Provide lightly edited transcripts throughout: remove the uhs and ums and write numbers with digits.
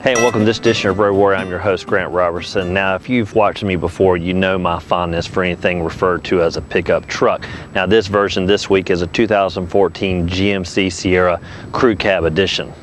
Hey, welcome to this edition of Road Warrior. I'm your host, Grant Roberson. Now, if you've watched me before, you know my fondness for anything referred to as a pickup truck. Now, this version this week is a 2014 GMC Sierra Crew Cab Edition.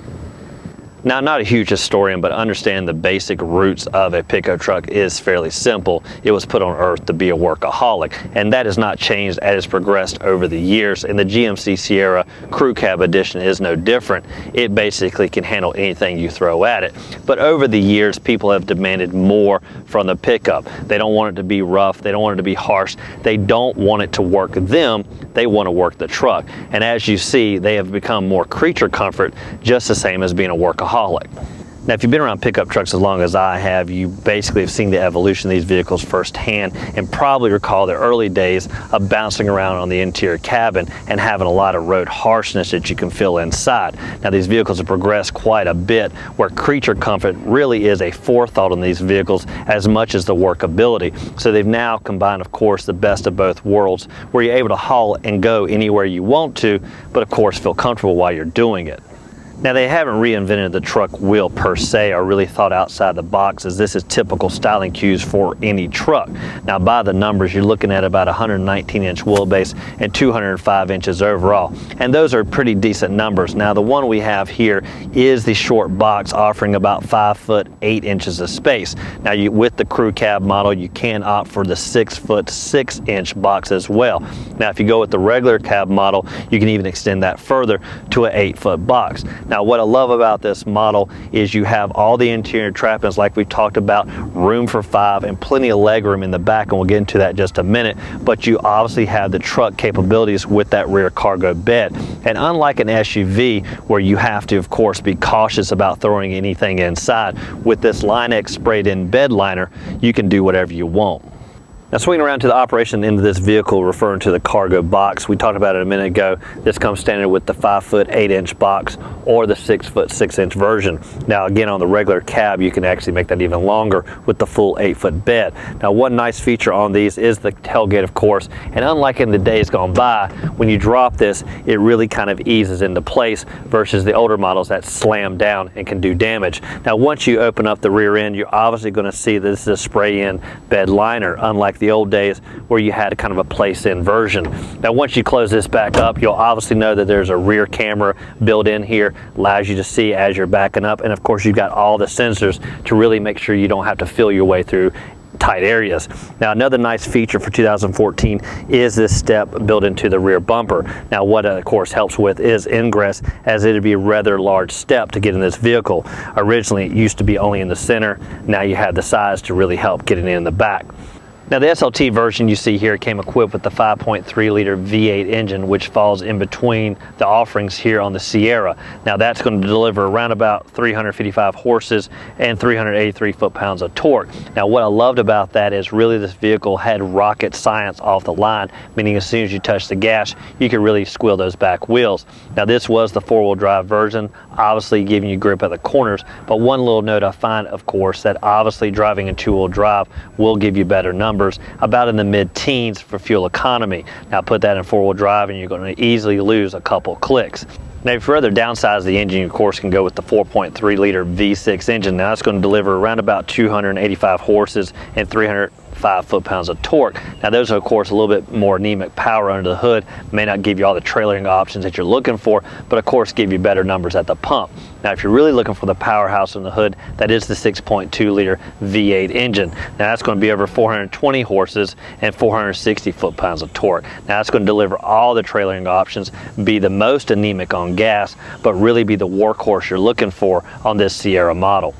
Now, I'm not a huge historian, but understand the basic roots of a pickup truck is fairly simple. It was put on earth to be a workaholic, and that has not changed as it's progressed over the years, and the GMC Sierra Crew Cab Edition is no different. It basically can handle anything you throw at it. But over the years, people have demanded more from the pickup. They don't want it to be rough, they don't want it to be harsh, they don't want it to work them, they want to work the truck. And as you see, they have become more creature comfort, just the same as being a workaholic. Now, if you've been around pickup trucks as long as I have, you basically have seen the evolution of these vehicles firsthand and probably recall the early days of bouncing around on the interior cabin and having a lot of road harshness that you can feel inside. Now, these vehicles have progressed quite a bit where creature comfort really is a forethought in these vehicles as much as the workability. So they've now combined, of course, the best of both worlds where you're able to haul and go anywhere you want to, but of course feel comfortable while you're doing it. Now, they haven't reinvented the truck wheel per se or really thought outside the box, as this is typical styling cues for any truck. Now, by the numbers, you're looking at about 119-inch wheelbase and 205 inches overall, and those are pretty decent numbers. Now, the one we have here is the short box, offering about 5 foot 8 inches of space. Now, with the crew cab model, you can opt for the 6 foot 6 inch box as well. Now, if you go with the regular cab model, you can even extend that further to an 8 foot box. Now, what I love about this model is you have all the interior trappings like we talked about, room for 5 and plenty of leg room in the back, and we'll get into that in just a minute, but you obviously have the truck capabilities with that rear cargo bed. And unlike an SUV where you have to, of course, be cautious about throwing anything inside, with this Line-X sprayed in bed liner, you can do whatever you want. Now, swinging around to the operation end of this vehicle, referring to the cargo box, we talked about it a minute ago. This comes standard with the 5 foot 8 inch box or the 6 foot 6 inch version. Now, again, on the regular cab, you can actually make that even longer with the full 8 foot bed. Now, one nice feature on these is the tailgate, of course, and unlike in the days gone by, when you drop this, it really kind of eases into place versus the older models that slam down and can do damage. Now, once you open up the rear end, you're obviously going to see this is a spray-in bed liner, unlike the old days where you had kind of a place-in version. Now, once you close this back up, you'll obviously know that there's a rear camera built in here, allows you to see as you're backing up, and of course you've got all the sensors to really make sure you don't have to feel your way through tight areas. Now, another nice feature for 2014 is this step built into the rear bumper. Now, what of course helps with is ingress, as it'd be a rather large step to get in this vehicle. Originally, it used to be only in the center. Now you have the size to really help getting in the back. Now, the SLT version you see here came equipped with the 5.3 liter V8 engine, which falls in between the offerings here on the Sierra. Now, that's going to deliver around about 355 horses and 383 foot-pounds of torque. Now, what I loved about that is really this vehicle had rocket science off the line, meaning as soon as you touch the gas, you can really squeal those back wheels. Now, this was the four-wheel drive version, obviously giving you grip at the corners, but one little note I find, of course, that obviously driving a two-wheel drive will give you better numbers, about in the mid-teens for fuel economy. Now, put that in four-wheel drive and you're going to easily lose a couple clicks. Now, if you rather downsize the engine, you of course can go with the 4.3 liter V6 engine. Now, it's going to deliver around about 285 horses and 305 foot-pounds of torque. Now, those are of course a little bit more anemic power under the hood, may not give you all the trailering options that you're looking for, but of course give you better numbers at the pump. Now, if you're really looking for the powerhouse in the hood, that is the 6.2 liter V8 engine. Now, that's going to be over 420 horses and 460 foot-pounds of torque. Now, that's going to deliver all the trailering options, be the most anemic on gas, but really be the workhorse you're looking for on this Sierra model.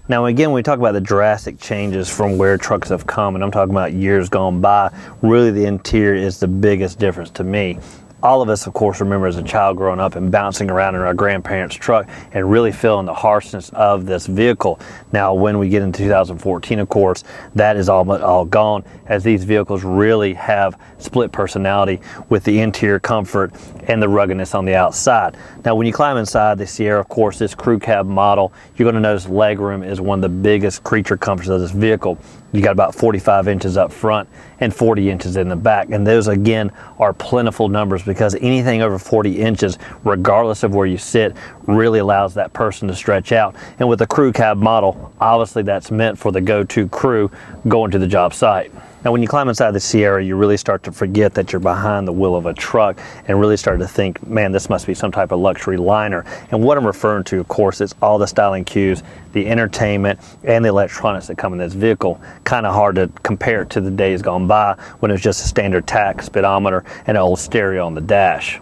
Now, again, when we talk about the drastic changes from where trucks have come, and I'm talking about years gone by, really the interior is the biggest difference to me. all of us, of course, remember as a child growing up and bouncing around in our grandparents' truck and really feeling the harshness of this vehicle. Now, when we get into 2014, of course, that is all gone, as these vehicles really have split personality with the interior comfort and the ruggedness on the outside. Now, when you climb inside the Sierra, of course, this crew cab model, you're going to notice legroom is one of the biggest creature comforts of this vehicle. You got about 45 inches up front and 40 inches in the back. And those, again, are plentiful numbers, because anything over 40 inches, regardless of where you sit, really allows that person to stretch out. And with a crew cab model, obviously that's meant for the go-to crew going to the job site. Now, when you climb inside the Sierra, you really start to forget that you're behind the wheel of a truck and really start to think, man, this must be some type of luxury liner. And what I'm referring to, of course, is all the styling cues, the entertainment, and the electronics that come in this vehicle. Kind of hard to compare it to the days gone by when it was just a standard tach, speedometer, and an old stereo on the dash.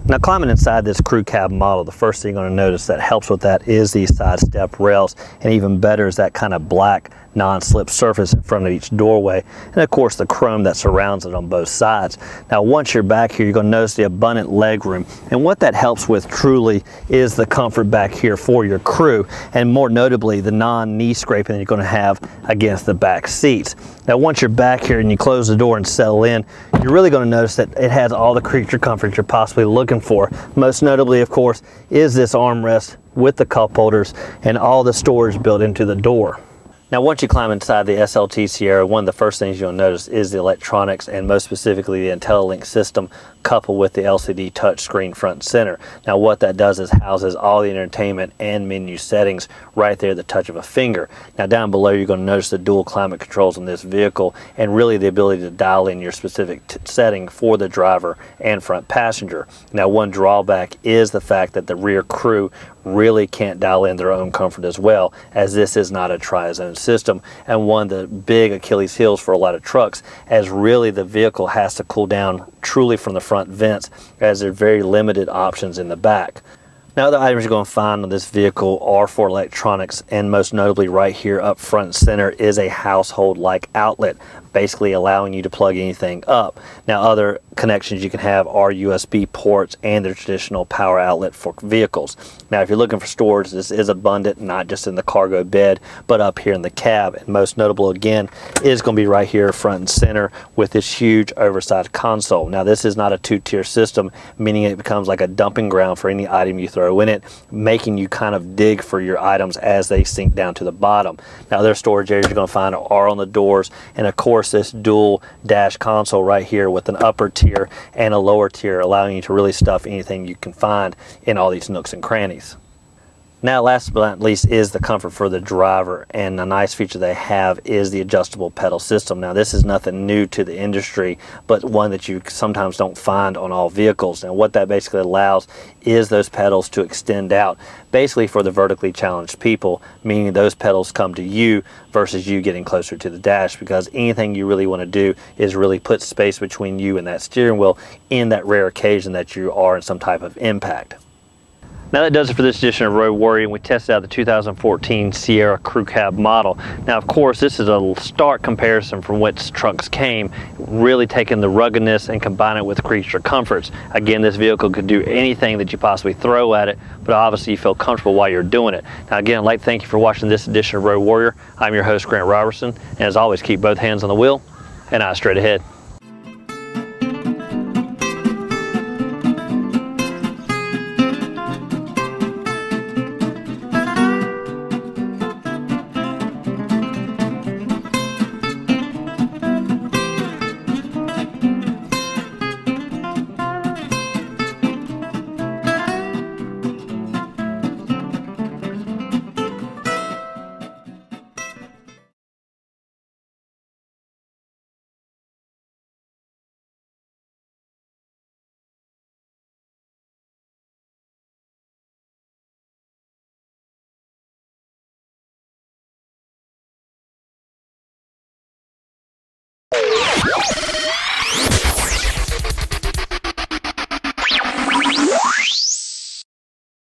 Now, climbing inside this crew cab model, the first thing you're going to notice that helps with that is these side step rails, and even better is that kind of black non-slip surface in front of each doorway, and of course the chrome that surrounds it on both sides. Now, once you're back here, you're going to notice the abundant leg room, and what that helps with truly is the comfort back here for your crew, and more notably the non-knee scraping that you're going to have against the back seats. Now, once you're back here and you close the door and settle in, you're really going to notice that it has all the creature comfort you're possibly looking for. Most notably, of course, is this armrest with the cup holders and all the storage built into the door. Now, once you climb inside the SLT Sierra, one of the first things you'll notice is the electronics, and most specifically the IntelliLink system coupled with the LCD touchscreen front and center. Now, what that does is houses all the entertainment and menu settings right there at the touch of a finger. Now, down below, you're going to notice the dual climate controls on this vehicle, and really the ability to dial in your specific setting for the driver and front passenger. Now, one drawback is the fact that the rear crew really can't dial in their own comfort as well, as this is not a tri-zone system, and one of the big Achilles heels for a lot of trucks, as really the vehicle has to cool down truly from the front vents, as there are very limited options in the back. Now, other items you're going to find on this vehicle are for electronics, and most notably right here up front and center is a household-like outlet, basically allowing you to plug anything up. Now, other connections you can have are USB ports and the traditional power outlet for vehicles. Now, if you're looking for storage, this is abundant, not just in the cargo bed, but up here in the cab. And most notable, again, is going to be right here front and center with this huge oversized console. Now, this is not a two-tier system, meaning it becomes like a dumping ground for any item you throw in it, making you kind of dig for your items as they sink down to the bottom. Now, other storage areas you're going to find are on the doors, and of course this dual dash console right here with an upper tier and a lower tier, allowing you to really stuff anything you can find in all these nooks and crannies. Now, last but not least is the comfort for the driver, and a nice feature they have is the adjustable pedal system. Now, this is nothing new to the industry, but one that you sometimes don't find on all vehicles. And what that basically allows is those pedals to extend out, basically for the vertically challenged people, meaning those pedals come to you versus you getting closer to the dash, because anything you really want to do is really put space between you and that steering wheel in that rare occasion that you are in some type of impact. Now, that does it for this edition of Road Warrior, and we tested out the 2014 Sierra Crew Cab model. Now, of course, this is a stark comparison from which trucks came, really taking the ruggedness and combining it with creature comforts. Again, this vehicle could do anything that you possibly throw at it, but obviously you feel comfortable while you're doing it. Now, again, I'd like to thank you for watching this edition of Road Warrior. I'm your host, Grant Roberson, and as always, keep both hands on the wheel and eyes straight ahead.